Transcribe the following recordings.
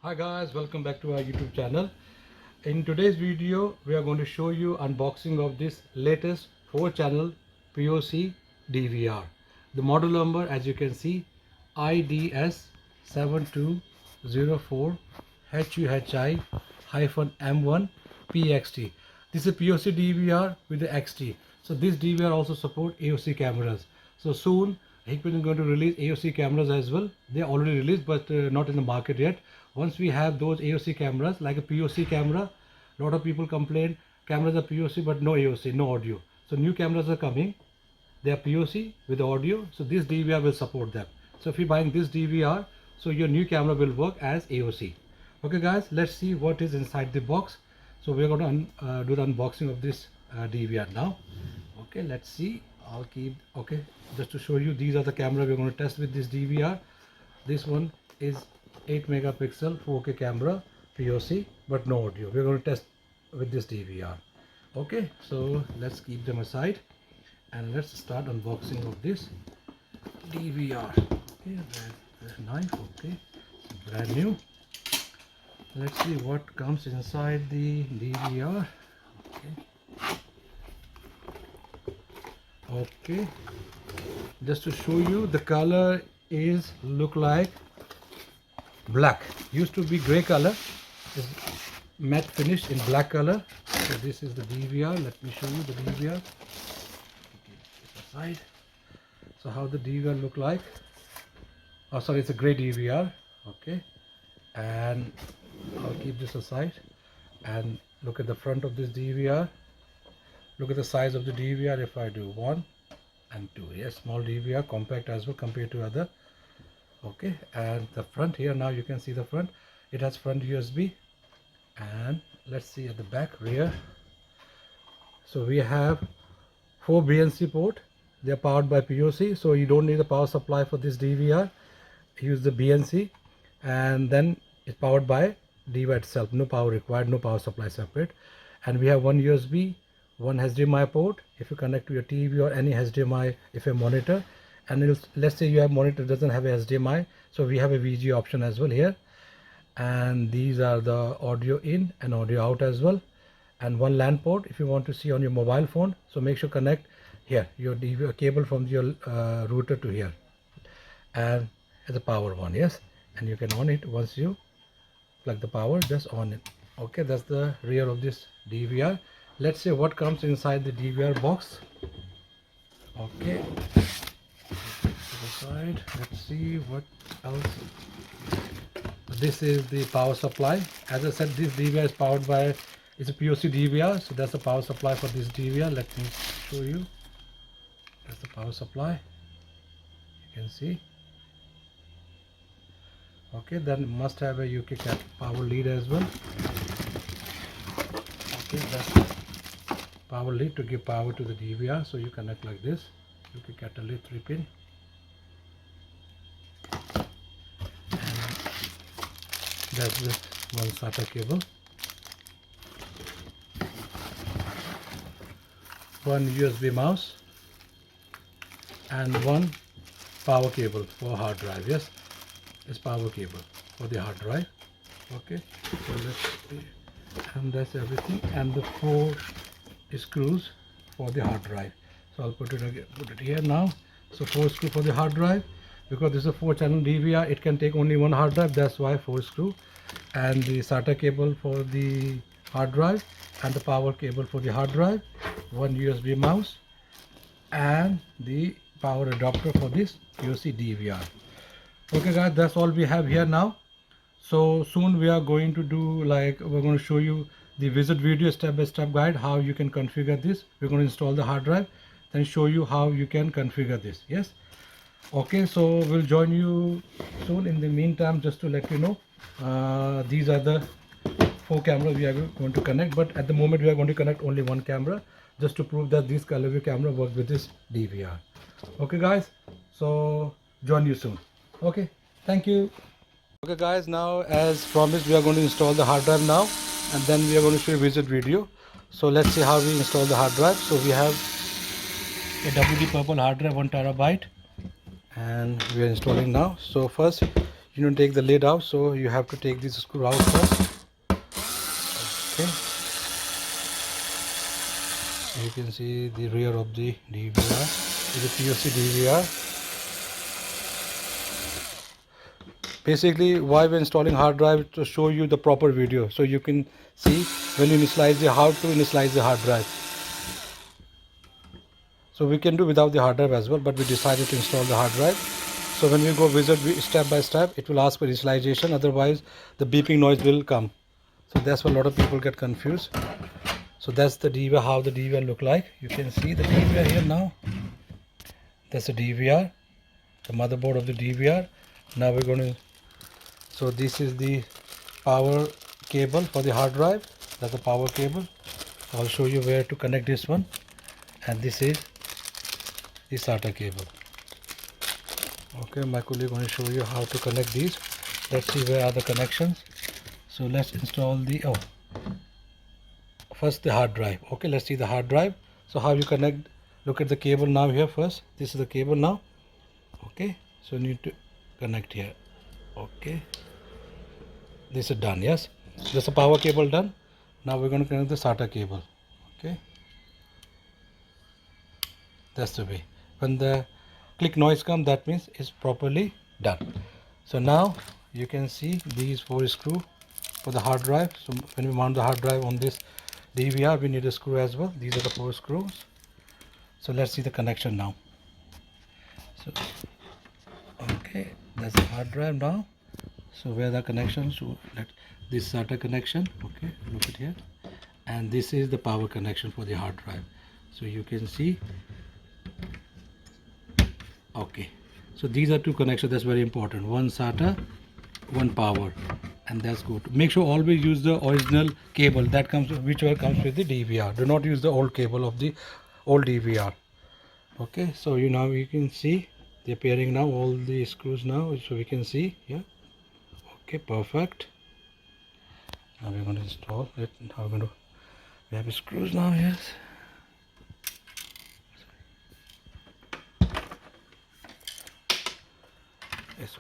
Hi guys, welcome back to our YouTube channel. In today's video we are going to show you unboxing of this latest 4-channel PoC DVR. The model number, as you can see, iDS-7204HUHI-M1 PXT. This is a PoC DVR with the XT. So this DVR also support AOC cameras. So soon Hikvision is going to release AOC cameras as well. They are already released but not in the market yet. Once we have those AOC cameras, like a PoC camera, a lot of people complain cameras are PoC but no AOC, no audio. So new cameras are coming. They are PoC with audio. So this DVR will support them. So if you're buying this DVR, so your new camera will work as AOC. Okay guys, let's see what is inside the box. So we're going to do the unboxing of this DVR now. Okay, let's see. Okay, just to show you, these are the camera we're going to test with this DVR. This one is 8 megapixel 4K camera PoC but no audio. We're going to test with this DVR. Okay, so let's keep them aside and let's start unboxing of this DVR. Okay, there's a knife. Okay, it's brand new. Let's see what comes inside the DVR. Okay, just to show you, the color is look like black. Used to be gray color, is matte finish in black color. So this is the DVR. Let me show you the DVR. Keep this aside. So how the DVR look like? Oh, sorry, it's a gray DVR. Okay, and I'll keep this aside and look at the front of this DVR. Look at the size of the DVR. If I do 1 and 2, yes, small DVR, compact as well compared to other. Okay, and the front here, now you can see the front. It has front USB, and let's see at the back rear. So we have 4 BNC port. They are powered by PoC, so you don't need a power supply for this DVR. Use the BNC, and then it's powered by DVR itself. No power required, no power supply separate. And we have 1 USB, 1 HDMI port if you connect to your TV or any HDMI if a monitor. And let's say you have monitor doesn't have a HDMI, so we have a VGA option as well here. And these are the audio in and audio out as well, and 1 LAN port if you want to see on your mobile phone. So make sure connect here your DVR cable from your router to here, and the power one, yes, and you can on it once you plug the power, just on it. Okay, that's the rear of this DVR. Let's see what comes inside the DVR box. Okay, side. Let's see what else. This is the power supply. As I said, this DVR is powered by, it's a PoC DVR, so that's the power supply for this DVR. Let me show you. That's the power supply, you can see. Okay, then must have a UK cat power lead as well. Okay, that's power lead to give power to the DVR. So you connect like this, UK catalyst 3-pin. That's the 1 SATA cable, 1 USB mouse, and 1 power cable for hard drive. Yes, it's power cable for the hard drive. Okay, so let's see, and that's everything, and the 4 screws for the hard drive. So I'll put it here now. So 4 screws for the hard drive. Because this is a 4-channel DVR, it can take only 1 hard drive, that's why 4 screw. And the SATA cable for the hard drive, and the power cable for the hard drive, 1 USB mouse, and the power adapter for this PoC DVR. Okay guys, that's all we have here now. So soon we are going to do, like, we're going to show you the visit video, step-by-step guide how you can configure this. We're going to install the hard drive, then show you how you can configure this. Yes. Okay, so we'll join you soon. In the meantime, just to let you know, these are the 4 cameras we are going to connect, but at the moment we are going to connect only 1 camera, just to prove that this color view camera works with this DVR. Okay guys, so join you soon. Okay, thank you. Okay guys, now as promised, we are going to install the hard drive now, and then we are going to show you visit video. So let's see how we install the hard drive. So we have a WD Purple hard drive, 1 terabyte. And we are installing now. So first you don't take the lid out, so you have to take this screw out first. Okay, you can see the rear of the DVR is a PoC DVR. Basically, why we're installing hard drive, to show you the proper video, so you can see when you initialize how to initialize the hard drive. So we can do without the hard drive as well, but we decided to install the hard drive. So when we go visit step by step, it will ask for initialization, otherwise the beeping noise will come. So that's why a lot of people get confused. So that's the DVR, how the DVR look like. You can see the DVR here now. That's the DVR, the motherboard of the DVR. Now we're going to, so this is the power cable for the hard drive. That's the power cable. I'll show you where to connect this one. And this is the SATA cable. Okay, my colleague going to show you how to connect these. Let's see where are the connections. So let's install the, first the hard drive. Okay, let's see the hard drive. So how you connect, look at the cable now here first. This is the cable now. Okay, so you need to connect here. Okay, this is done. Yes, this is the power cable done. Now we're going to connect the SATA cable. Okay, that's the way. When the click noise comes, that means it's properly done. So now you can see these 4 screws for the hard drive. So when we mount the hard drive on this DVR, we need a screw as well. These are the 4 screws. So let's see the connection now. So okay, that's the hard drive now. So where the connections, so let this SATA connection. Okay, look at here, and this is the power connection for the hard drive. So you can see. Okay, so these are 2 connections. That's very important. One SATA, one power, and that's good. Make sure always use the original cable that comes, whichever comes with the DVR. Do not use the old cable of the old DVR. Okay, so you can see they're pairing now, all the screws now, so we can see. Yeah, okay, perfect. Now we're going to install it. Now we have screws now. Yes. Yes.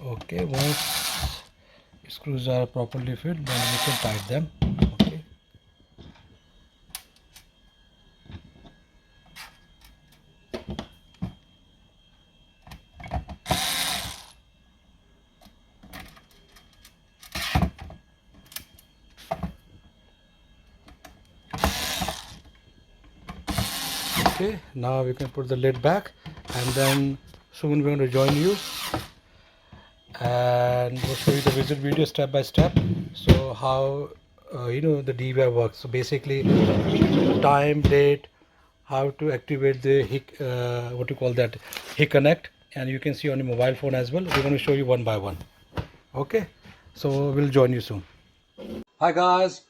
Okay, once screws are properly fit, then we can tighten them. Okay. Okay, now we can put the lid back, and then soon we're going to join you and we'll show you the visit video step by step. So how the DVR works. So basically time, date, how to activate the what you call that, Connect, and you can see on your mobile phone as well. We're going to show you one by one. Okay, so we'll join you soon. Hi guys,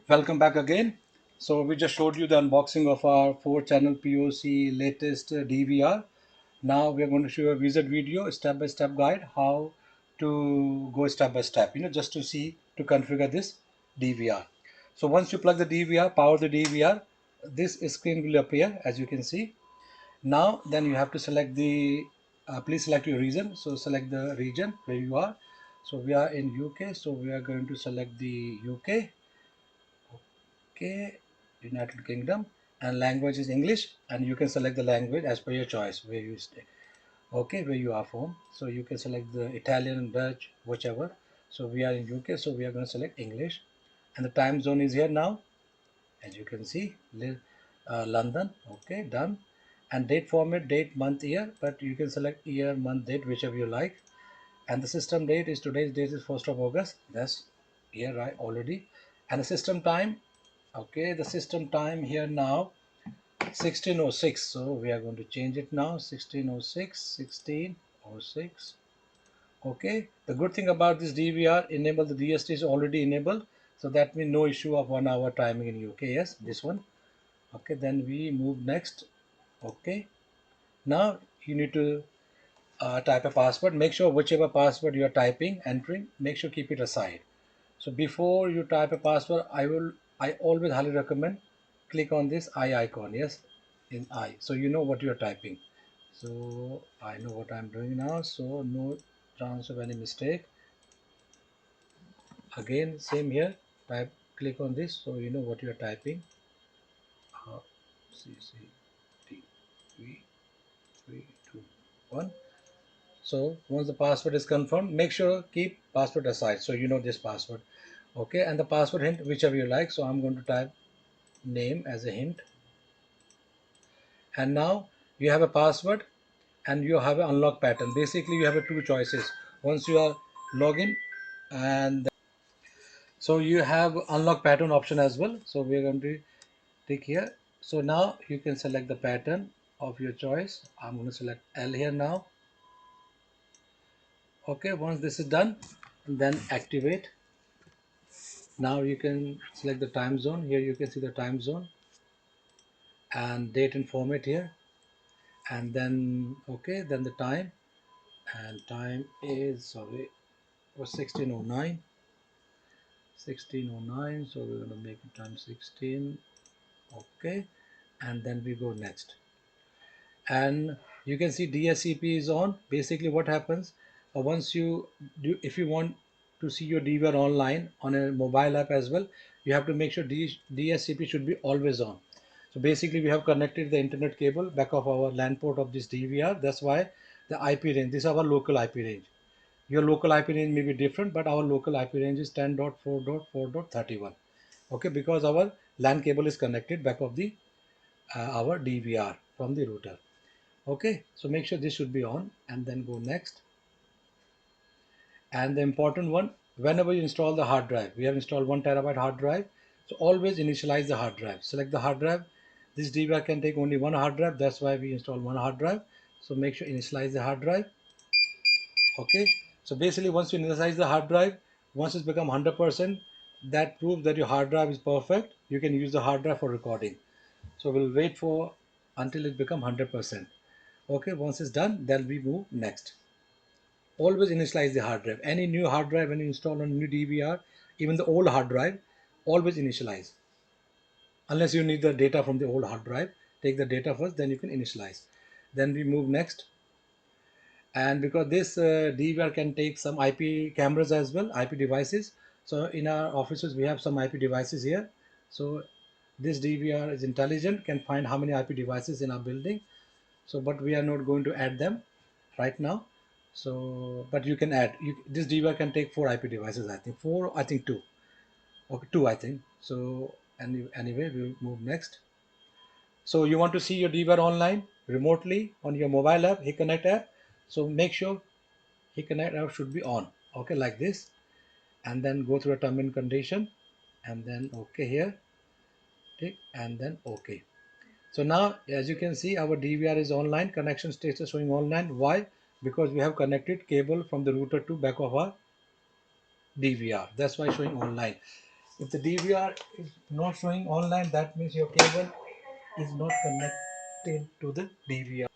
welcome back again. So we just showed you the unboxing of our 4-channel PoC latest DVR. Now we are going to show a visit video, step-by-step guide, how to go step by step, just to see, to configure this DVR. So once you plug the DVR, power the DVR, this screen will appear, as you can see. Now then you have to select the, please select your region. So select the region where you are. So we are in UK, so we are going to select the UK. Okay, United Kingdom, and language is English, and you can select the language as per your choice where you stay. Okay, where you are from. So you can select the Italian, Dutch, whichever. So we are in UK, so we are going to select English, and the time zone is here now, as you can see, London. Okay, done. And date format, date, month, year, but you can select year, month, date, whichever you like. And the system date is, today's date is 1st of August. That's here, right, already. And the system time, okay, the system time here now 1606. So we are going to change it now, 1606. Okay, the good thing about this DVR, enable the DST is already enabled, so that means no issue of 1 hour timing in UK. Yes, this one. Okay, then we move next. Okay, now you need to type a password. Make sure whichever password you are typing, entering, make sure keep it aside. So before you type a password, I always highly recommend click on this I icon. Yes, in I, so you know what you are typing. So I know what I'm doing now, so no chance of any mistake. Again, same here, type, click on this so you know what you're typing. CCTV 321. So once the password is confirmed, make sure keep password aside so you know this password. Okay, and the password hint, whichever you like. So I'm going to type name as a hint. And now you have a password and you have an unlock pattern. Basically, you have two choices. Once you are login, and so you have unlock pattern option as well. So we're going to click here. So now you can select the pattern of your choice. I'm going to select L here now. Okay, once this is done, then activate. Now you can select the time zone. Here you can see the time zone and date and format here. And then, okay, then the time, and time is, sorry, was 1609. 1609, so we're going to make it time 16. Okay, and then we go next. And you can see DSCP is on. Basically what happens, once you do, if you want to see your DVR online on a mobile app as well, you have to make sure DSCP should be always on. So basically we have connected the internet cable back of our LAN port of this DVR. That's why the IP range, this is our local IP range. Your local IP range may be different, but our local IP range is 10.4.4.31. Okay, because our LAN cable is connected back of the our DVR from the router. Okay, so make sure this should be on and then go next. And the important one, whenever you install the hard drive, we have installed 1 TB hard drive. So always initialize the hard drive. Select the hard drive. This DVR can take only one hard drive. That's why we install one hard drive. So make sure initialize the hard drive. Okay, so basically once you initialize the hard drive, once it's become 100%, that proves that your hard drive is perfect. You can use the hard drive for recording. So we'll wait for until it become 100%. Okay, once it's done, then we move next. Always initialize the hard drive. Any new hard drive when you install on a new DVR, even the old hard drive, always initialize. Unless you need the data from the old hard drive, take the data first, then you can initialize. Then we move next. And because this DVR can take some IP cameras as well, IP devices. So in our offices, we have some IP devices here. So this DVR is intelligent, can find how many IP devices in our building. So, but we are not going to add them right now. So, but you can add, this DVR can take 4 IP devices, I think. 4, I think 2. Okay, 2, I think. So, anyway, we'll move next. So you want to see your DVR online remotely on your mobile app, HiConnect app. So make sure HiConnect app should be on. Okay, like this. And then go through a term and condition. And then okay here. Tick, and then okay. So now, as you can see, our DVR is online. Connection status showing online. Why? Because we have connected cable from the router to back of our DVR. That's why showing online. If the DVR is not showing online, that means your cable is not connected to the DVR.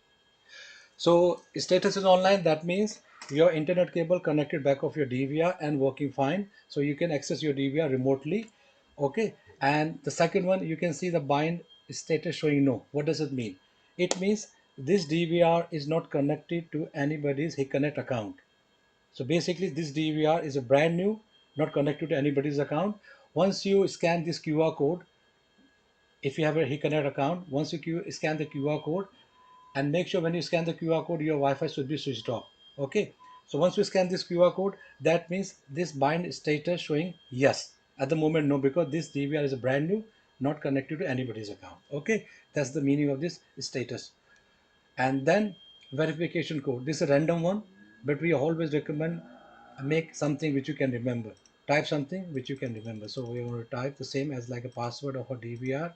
So status is online. That means your internet cable connected back of your DVR and working fine. So you can access your DVR remotely. Okay. And the second one, you can see the bind status showing no. What does it mean? It means this DVR is not connected to anybody's HiConnect account. So basically this DVR is a brand new, not connected to anybody's account. Once you scan this QR code, if you have a HiConnect account, once you scan the QR code, and make sure when you scan the QR code, your Wi-Fi should be switched off. Okay. So once we scan this QR code, that means this bind status showing yes. At the moment, no, because this DVR is a brand new, not connected to anybody's account. Okay. That's the meaning of this status. And then verification code. This is a random one, but we always recommend make something which you can remember. Type something which you can remember. So we're going to type the same as like a password of a DVR.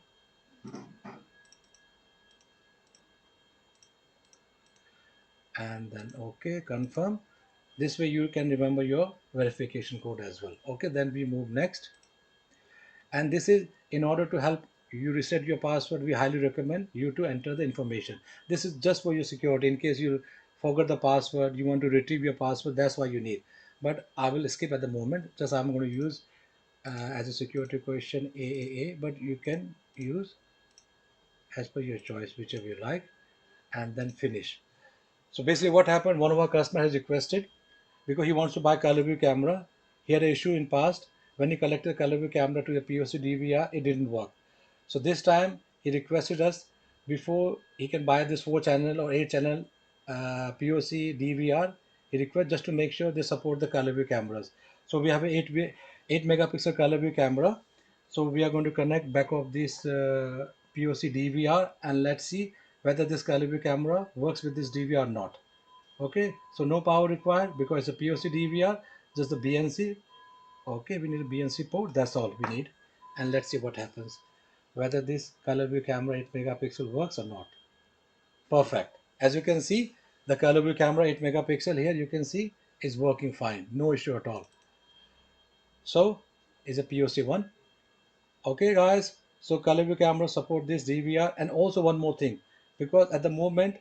And then okay, confirm. This way you can remember your verification code as well. Okay, then we move next. And this is in order to help you reset your password, we highly recommend you to enter the information. This is just for your security. In case you forgot the password, you want to retrieve your password, that's why you need. But I will skip at the moment. Just I'm going to use as a security question AAA, but you can use as per your choice, whichever you like, and then finish. So basically what happened, one of our customers has requested, because he wants to buy color view camera. He had an issue in past. When he connected the color view camera to the PoC DVR, it didn't work. So this time he requested us, before he can buy this 4 channel or 8 channel PoC DVR, he requests just to make sure they support the color view cameras. So we have a 8 megapixel color view camera. So we are going to connect back of this PoC DVR, and let's see whether this color view camera works with this DVR or not. Okay, so no power required because it's a PoC DVR, just the BNC. Okay, we need a BNC port, that's all we need. And let's see what happens, whether this color view camera 8 megapixel works or not. Perfect. As you can see, the color view camera 8 megapixel here, you can see is working fine, no issue at all. So is a PoC one. Okay guys, so color view camera support this DVR. And also one more thing, because at the moment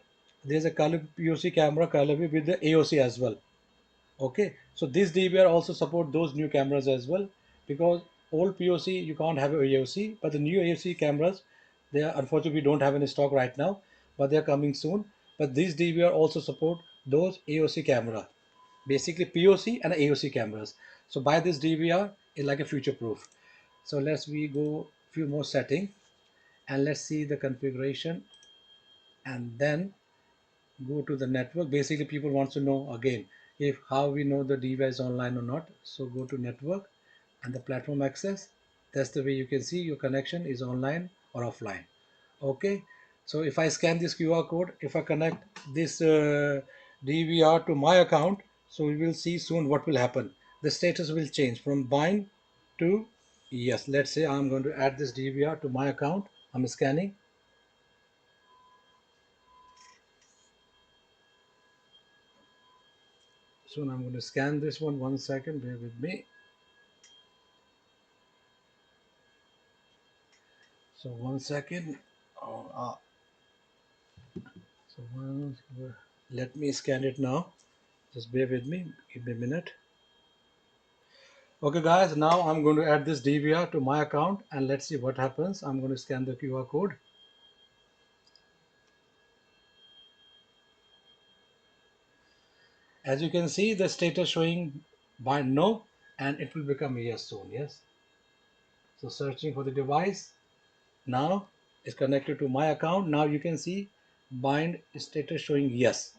there's a color PoC camera color view with the AOC as well. Okay, so this DVR also support those new cameras as well, because old PoC you can't have AOC, but the new AOC cameras, they are unfortunately we don't have any stock right now, but they are coming soon. But this DVR also support those AOC camera, basically PoC and AOC cameras. So buy this DVR is like a future proof. So we go few more setting, and let's see the configuration, and then go to the network. Basically people want to know again if how we know the device online or not. So go to network and the platform access. That's the way you can see your connection is online or offline. Okay, so if I scan this QR code, if I connect this DVR to my account, so we will see soon what will happen. The status will change from bind to yes. Let's say I'm going to add this DVR to my account. I'm scanning. Soon I'm going to scan this one. 1 second, bear with me. So 1 second. Oh, so let me scan it now. Just bear with me. Give me a minute. Okay, guys. Now I'm going to add this DVR to my account, and let's see what happens. I'm going to scan the QR code. As you can see, the status showing bind no, and it will become yes soon. Yes. So searching for the device. Now it's connected to my account. Now you can see bind status showing yes.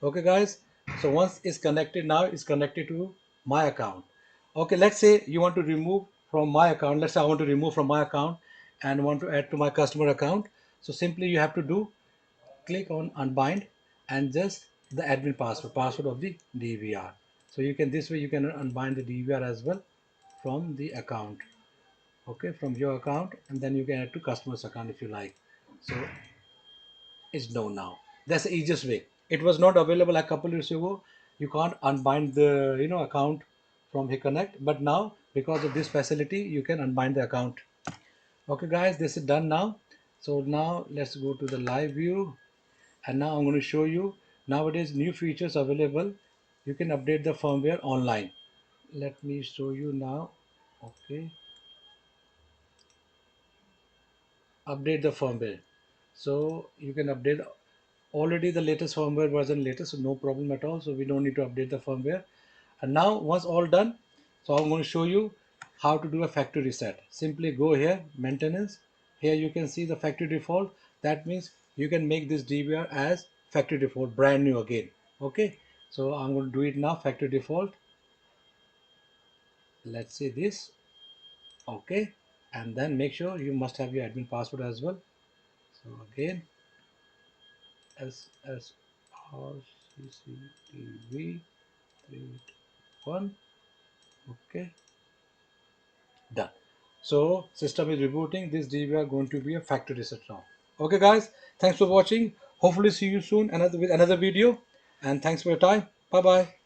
Okay guys, so once it's connected, now it's connected to my account. Okay, let's say you want to remove from my account. Let's say I want to remove from my account and want to add to my customer account. So simply you have to do, click on unbind and just the admin password of the DVR. So you can, this way you can unbind the DVR as well from the account. Okay, from your account, and then you can add to customer's account if you like. So is known now. That's the easiest way. It was not available a couple years ago. You can't unbind the account from HiConnect, but now because of this facility, you can unbind the account. Okay, guys, this is done now. So now let's go to the live view, and now I'm going to show you nowadays new features available. You can update the firmware online. Let me show you now. Okay, update the firmware. So you can update already the latest firmware version latest, so no problem at all. So we don't need to update the firmware. And now once all done, so I'm going to show you how to do a factory reset. Simply go here, maintenance. Here you can see the factory default. That means you can make this DVR as factory default, brand new again. Okay, so I'm going to do it now, factory default. Let's see this. Okay, and then make sure you must have your admin password as well. So again, SSR CCTV 1. Okay, done. So system is rebooting. This DVR going to be a factory reset now. Okay guys, thanks for watching. Hopefully see you soon with another video, and thanks for your time. Bye bye.